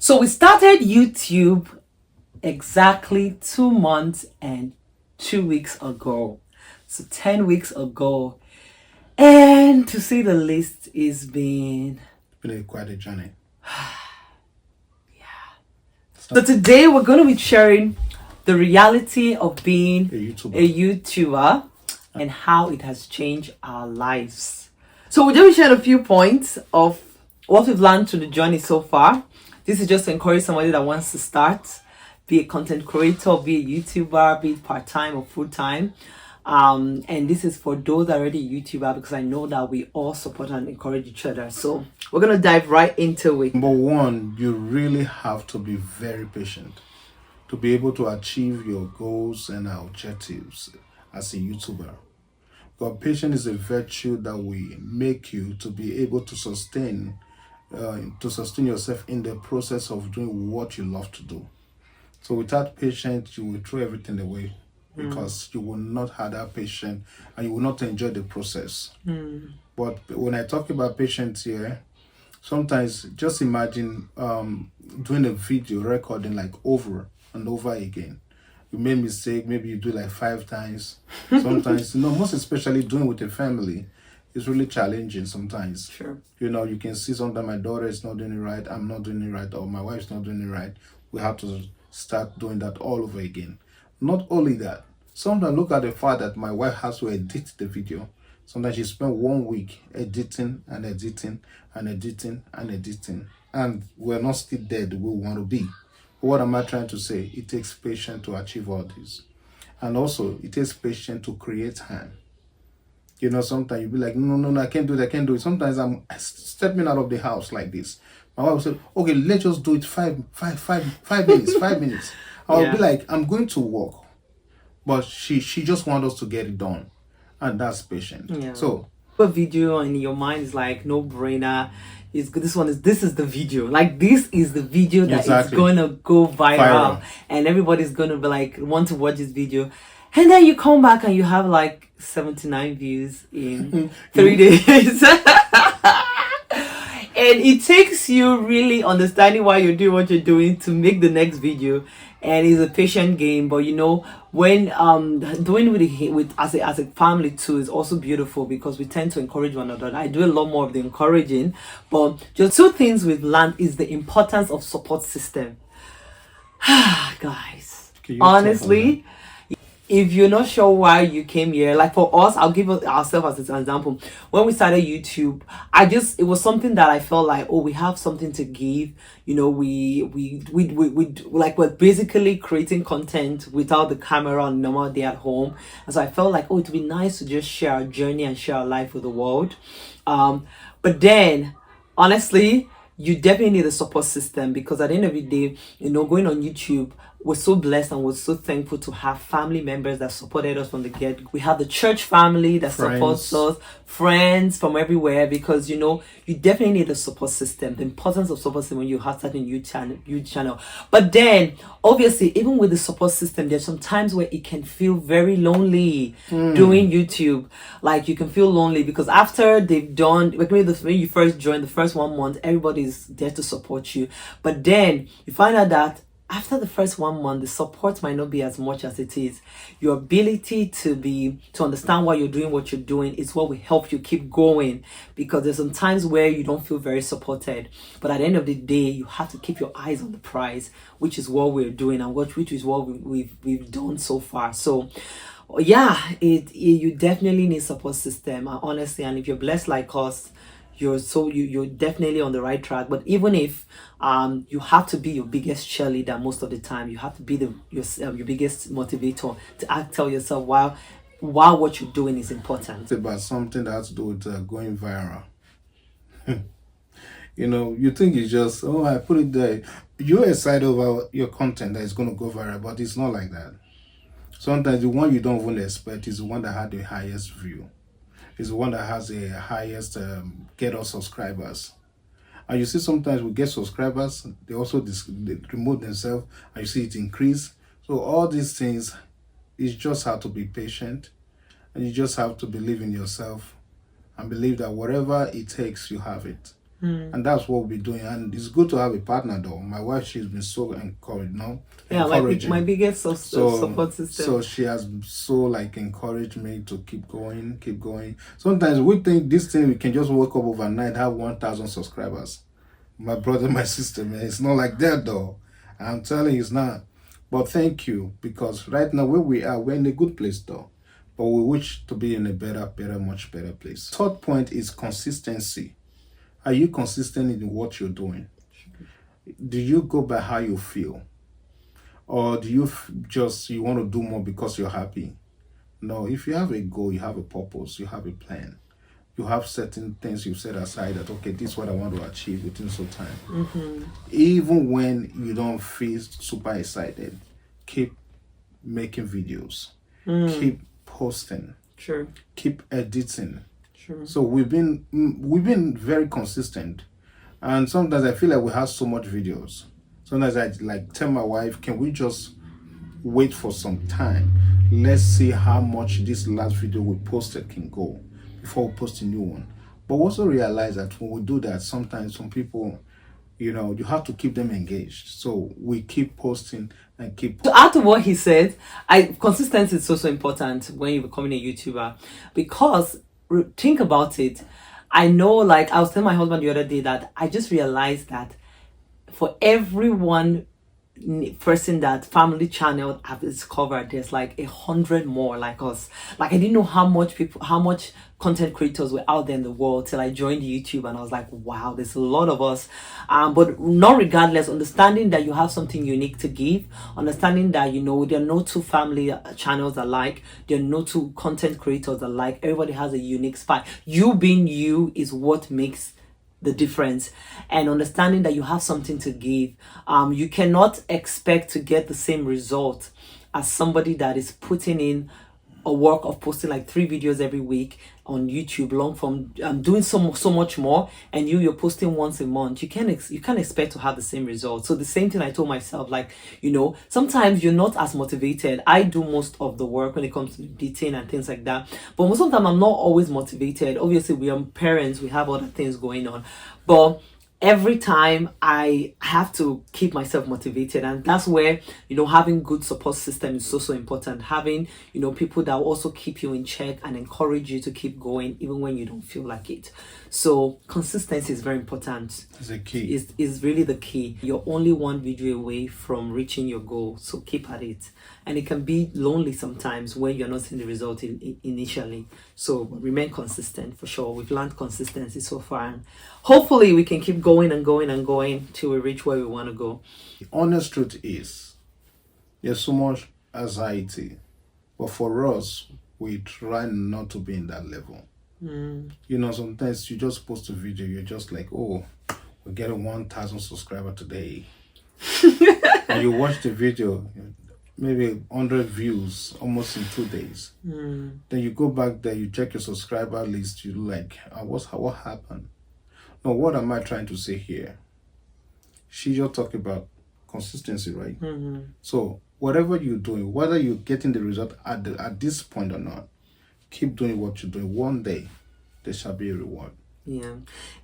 So we started YouTube exactly 2 months and 2 weeks ago. So 10 weeks ago. And to say the least, it's been quite a journey. So today we're going to be sharing the reality of being a YouTuber and how it has changed our lives. So we're going to share a few points of what we've learned through the journey so far. This is just to encourage somebody that wants to start, be a content creator, be a YouTuber, be it part-time or full-time. And this is for those that are already YouTuber, because I know that we all support and encourage each other. So we're going to dive right into it. Number one, you really have to be very patient to be able to achieve your goals and objectives as a YouTuber. Because patience is a virtue that will make you to be able to sustain yourself in the process of doing what you love to do. So without patience, you will throw everything away because you will not have that patience and you will not enjoy the process. But when I talk about patience here, sometimes just imagine doing a video recording like over and over again. You made mistake, maybe you do like 5 times. Sometimes, most especially doing with a family, it's really challenging sometimes. Sure. You can see sometimes my daughter is not doing it right, I'm not doing it right, or my wife's not doing it right. We have to start doing that all over again. Not only that, sometimes look at the fact that my wife has to edit the video. Sometimes she spent 1 week editing and editing and editing and editing, and we're not still there the way we want to be. But what am I trying to say? It takes patience to achieve all this. And also, it takes patience to create time. Sometimes you'll be like, no, I can't do it. Sometimes I'm stepping out of the house like this. My wife will say, okay, let's just do it 5 minutes. I'll be like, I'm going to work. But she just wants us to get it done. And that's patient. Yeah. So a video in your mind is like no brainer. This is the video. Like, this is the video that is gonna go viral. And everybody's gonna be like, want to watch this video. And then you come back and you have like 79 views in 3 days. And it takes you really understanding why you're doing what you're doing to make the next video. And it's a patient game, but when doing with as a family too is also beautiful, because we tend to encourage one another. I do a lot more of the encouraging, but just 2 things we've learned is the importance of support system. Guys, honestly, if you're not sure why you came here, like for us, I'll give ourselves as an example. When we started YouTube, it was something that I felt like, oh, we have something to give. We like, we're basically creating content without the camera on normal day at home. And so I felt like, oh, it'd be nice to just share our journey and share our life with the world. But then, honestly, you definitely need a support system, because at the end of the day, going on YouTube, we're so blessed and we're so thankful to have family members that supported us from the get. We have the church family that supports us, friends from everywhere, because you definitely need a support system. The importance of support system when you have starting YouTube channel. But then, obviously, even with the support system, there's some times where it can feel very lonely doing YouTube. Like, you can feel lonely because after they've done, like maybe when you first join, the first 1 month, everybody's there to support you. But then you find out that after the first 1 month, the support might not be as much as it is. Your ability to understand why you're doing what you're doing is what will help you keep going, because there's some times where you don't feel very supported. But at the end of the day, you have to keep your eyes on the prize, which is what we're doing and which is what we've done so far. So yeah, you definitely need support system, honestly. And if you're blessed like us, you're definitely on the right track. But even if you have to be your biggest cheerleader most of the time, you have to be your biggest motivator to tell yourself why what you're doing is important. It's about something that has to do with going viral. You think it's just, oh, I put it there. You're excited about your content that is going to go viral, but it's not like that. Sometimes the one you don't even expect is the one that had the highest view. Is the one that has the highest get us subscribers. And you see sometimes we get subscribers, they also they promote themselves, and you see it increase. So all these things, you just have to be patient, and you just have to believe in yourself and believe that whatever it takes, you have it. And that's what we're doing. And it's good to have a partner, though. My wife, she's been so encouraged, Yeah, encouraging. my biggest support system. So she has so like encouraged me to keep going, keep going. Sometimes we think this thing we can just wake up overnight, have 1,000 subscribers. My brother, my sister, man, it's not like that though. I'm telling you, it's not. But thank you, because right now where we are, we're in a good place though. But we wish to be in a better, much better place. Third point is consistency. Are you consistent in what you're doing? Do you go by how you feel? Or do you just you want to do more because you're happy? No, if you have a goal, you have a purpose, you have a plan, you have certain things you've set aside that, okay, this is what I want to achieve within some time. Even when you don't feel super excited, keep making videos, keep posting, keep editing. So we've been very consistent, and sometimes I feel like we have so much videos. Sometimes I like tell my wife, can we just wait for some time? Let's see how much this last video we posted can go before we post a new one. But also realize that when we do that, sometimes some people, you have to keep them engaged. So we keep posting and keep. To add to what he said, consistency is so important when you're becoming a YouTuber, because think about it. I know, like I was telling my husband the other day that I just realized that for every one person that family channel have discovered, there's like 100 more like us. Like I didn't know how much content creators were out there in the world till I joined YouTube, and I was like, wow, there's a lot of us. But not regardless, understanding that you have something unique to give, understanding that there are no two family channels alike, there are no two content creators alike. Everybody has a unique spot. You being you is what makes the difference, and understanding that you have something to give. You cannot expect to get the same result as somebody that is putting in a work of posting like 3 videos every week on YouTube, long form, doing so much more, and you're posting once a month. You can't expect to have the same result. So the same thing I told myself, like, sometimes you're not as motivated. I do most of the work when it comes to editing and things like that, but most of the time I'm not always motivated. Obviously we are parents, we have other things going on, but every time I have to keep myself motivated, and that's where having good support system is so important. Having people that will also keep you in check and encourage you to keep going even when you don't feel like it. So consistency is very important. It's a key. Is really the key. You're only one video away from reaching your goal, so keep at it. And it can be lonely sometimes when you're not seeing the result initially. So remain consistent for sure. We've learned consistency so far, and hopefully we can keep going and going and going till we reach where we want to go. The honest truth is, there's so much anxiety, but for us, we try not to be in that level. Sometimes you just post a video, you're just like, oh, we're getting 1,000 subscribers today. And you watch the video, maybe 100 views almost in 2 days. Then you go back there, you check your subscriber list, you like, what happened? No, what am I trying to say here? She just talked about consistency, right? So whatever you're doing, whether you're getting the result at this point or not, keep doing what you're doing. One day there shall be a reward. Yeah.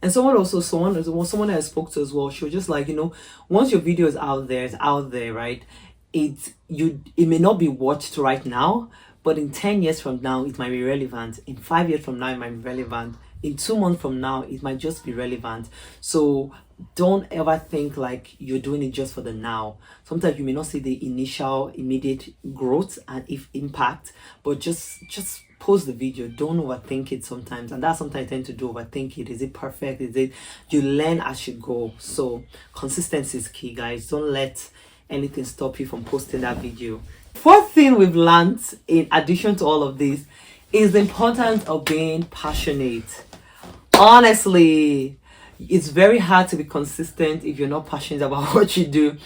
And someone I spoke to as well, she was just like, once your video is out there, it's out there, right? It may not be watched right now, but in 10 years from now it might be relevant. In 5 years from now it might be relevant. In 2 months from now it might just be relevant. So don't ever think like you're doing it just for the now. Sometimes you may not see the initial immediate growth and impact, but just post the video. Don't overthink it sometimes, and that's sometimes I tend to do, overthink it. Is it perfect? You learn as you go. So consistency is key, guys. Don't let anything stop you from posting that video. Fourth thing we've learned in addition to all of this is the importance of being passionate. Honestly, it's very hard to be consistent if you're not passionate about what you do.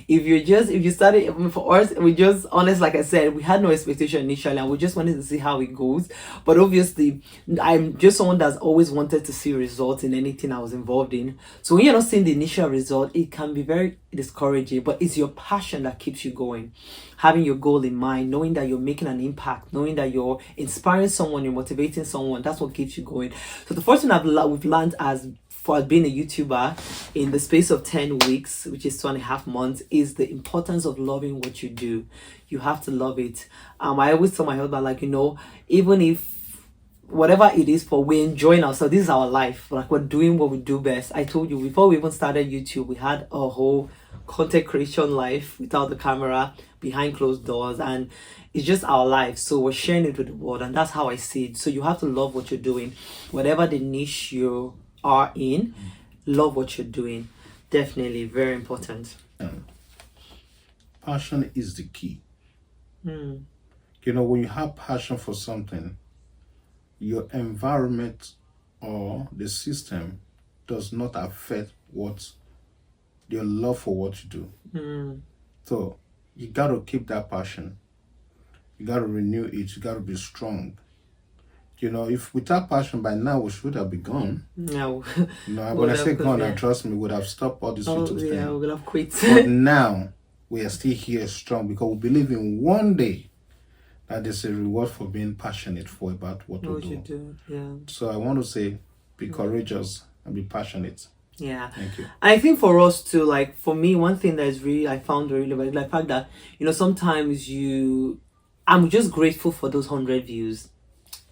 If you started, for us, we just, honest, like I said, we had no expectation initially and we just wanted to see how it goes. But obviously I'm just someone that's always wanted to see results in anything I was involved in. So when you're not seeing the initial result, it can be very discouraging, but it's your passion that keeps you going. Having your goal in mind, knowing that you're making an impact, knowing that you're inspiring someone, you're motivating someone, that's what keeps you going. So the first thing we've learned as for being a YouTuber in the space of 10 weeks, which is 2.5 months, is the importance of loving what you do. You have to love it. I always tell my husband, like, even if whatever it is for, we're enjoying ourselves. This is our life. Like, we're doing what we do best. I told you, before we even started YouTube, we had a whole content creation life without the camera, behind closed doors, and it's just our life. So we're sharing it with the world, and that's how I see it. So you have to love what you're doing. Whatever the niche you are in, love what you're doing. Definitely very important. Passion is the key. Mm. When you have passion for something, your environment or the system does not affect your love for what you do. Mm. So you got to keep that passion. You got to renew it. You got to be strong. If without passion, by now we should have been gone. No. When I say gone, and trust me, we would have stopped all this YouTube thing. Yeah, we would have quit. But now we are still here strong because we believe in one day that there's a reward for being passionate about what we do. Yeah. So I want to say, be courageous and be passionate. Yeah. Thank you. I think for us too, like for me, one thing that is really I found really like the fact that sometimes I'm just grateful for those 100 views.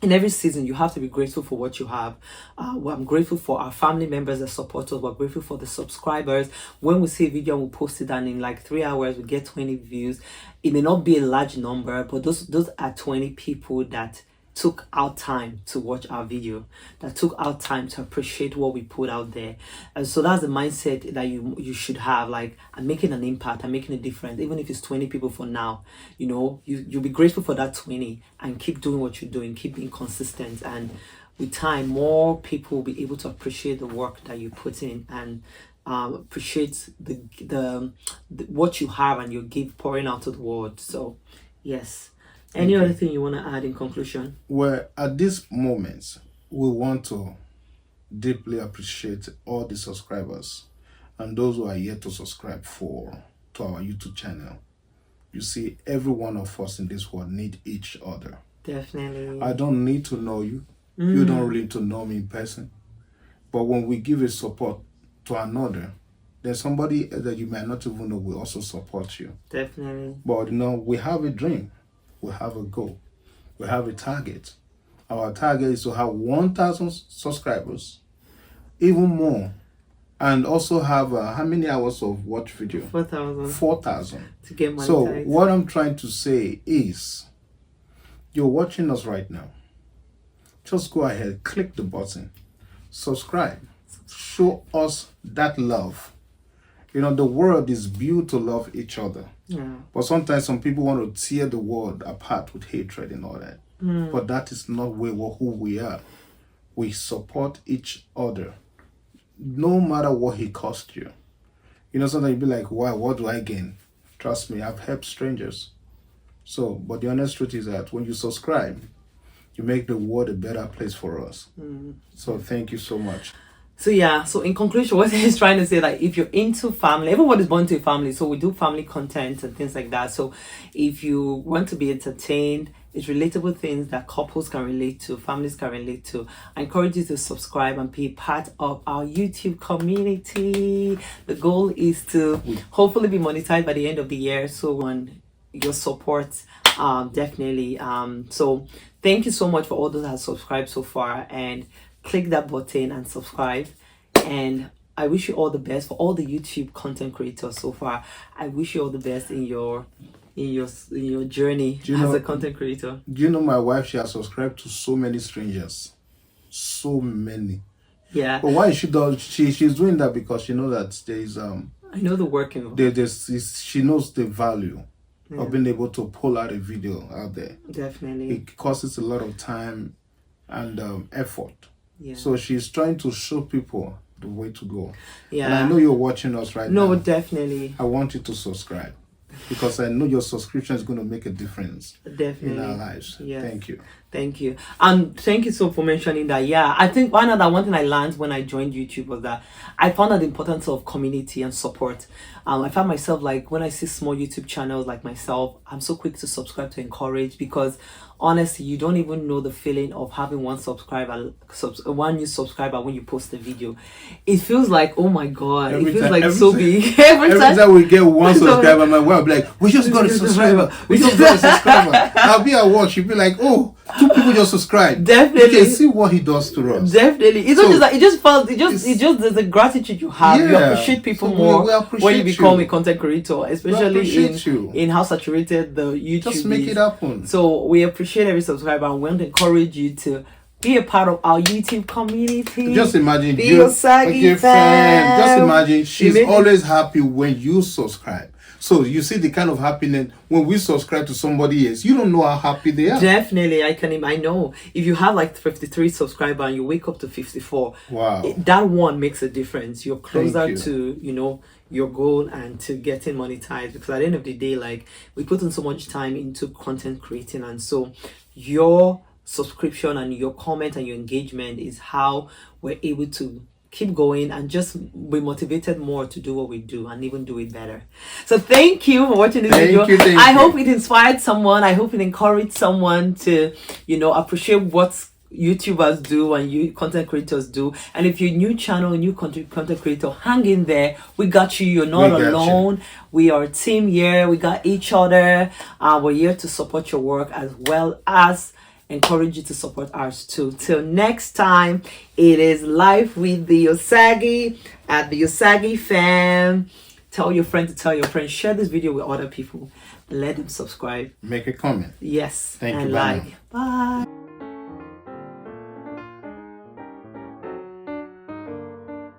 In every season, you have to be grateful for what you have. I'm grateful for our family members that support us. We're grateful for the subscribers. When we see a video and we post it, and in like 3 hours we get 20 views, it may not be a large number, but those are 20 people that took out time to watch our video, that took out time to appreciate what we put out there. And so that's the mindset that you should have. Like, I'm making an impact, I'm making a difference, even if it's 20 people for now. You'll be grateful for that 20 and keep doing what you're doing, keep being consistent, and with time more people will be able to appreciate the work that you put in and appreciate the what you have and you pouring out to the world. So yes. Any other thing you want to add in conclusion? Well, at this moment, we want to deeply appreciate all the subscribers and those who are yet to subscribe to our YouTube channel. You see, every one of us in this world need each other. Definitely. I don't need to know you. You don't really need to know me in person. But when we give a support to another, there's somebody that you might not even know will also support you. Definitely. But we have a dream. We have a goal. We have a target. Our target is to have 1,000 subscribers, even more, and also have how many hours of watch video? 4,000. 4,000. To get monetized. So what I'm trying to say is, you're watching us right now. Just go ahead, click the button, subscribe, show us that love. The world is built to love each other. Yeah. But sometimes some people want to tear the world apart with hatred and all that. But that is not who we are. We support each other, no matter what it costs you. Sometimes you be like, why? What do I gain? Trust me, I've helped strangers. But the honest truth is that when you subscribe, you make the world a better place for us. So thank you so much. So yeah, so in conclusion, what he's trying to say, like, if you're into family, everyone is born to a family, so we do family content and things like that. So if you want to be entertained, it's relatable things that couples can relate to, families can relate to, I encourage you to subscribe and be part of our YouTube community. The goal is to hopefully be monetized by the end of the year. So on your support, definitely. So thank you so much for all those that have subscribed so far, and click that button and subscribe. And I wish you all the best. For all the YouTube content creators so far, I wish you all the best in your journey as a content creator. Do you know my wife? She has subscribed to so many strangers, so many. Yeah. But why she does? She's doing that because she knows that there is I know the work involved. She knows the value of being able to pull out a video out there. Definitely. It costs a lot of time and effort. Yeah. So she's trying to show people the way to go. Yeah. And I know you're watching us right now. No, definitely. I want you to subscribe because I know your subscription is going to make a difference Definitely. in our lives. Yes. Thank you. Thank you. And thank you so for mentioning that. Yeah, I think one thing I learned when I joined YouTube was that I found out the importance of community and support. I found myself like when I see small YouTube channels like myself, I'm so quick to subscribe to encourage, because honestly, you don't even know the feeling of having one new subscriber when you post a video. It feels like, oh my god, it feels like so big. Every time we get one subscriber, my wife will be like, we just got a subscriber. We just got a subscriber. I'll be at work, she'll be like, oh, 2 people just subscribed. Definitely. You can see what he does to us. Definitely. It's not just like, it's just the gratitude you have. You appreciate people more when you become a content creator, especially in how saturated the YouTube just make it happen. So we appreciate every subscriber and we want to encourage you to be a part of our YouTube community. Just imagine be your Saggy fan. Just imagine she's always happy when you subscribe. So you see the kind of happiness when we subscribe to somebody else. You don't know how happy they are. Definitely, I know. If you have like 53 subscribers and you wake up to 54, wow, that one makes a difference. You're closer to your goal and to getting monetized, because at the end of the day, like, we put in so much time into content creating, and so your subscription and your comment and your engagement is how we're able to keep going and just be motivated more to do what we do and even do it better. So thank you for watching this video. I hope it inspired someone. I hope it encouraged someone to appreciate what YouTubers do and you content creators do. And if you're a new channel, new content creator, hang in there. We got you. You're not alone. We are a team here. We got each other. We're here to support your work as well as encourage you to support ours too. Till next time, it is Life with the Usagi at the Usagi Fam. Tell your friend to tell your friend. Share this video with other people. Let them subscribe. Make a comment. Yes. Thank you. Like. Bye.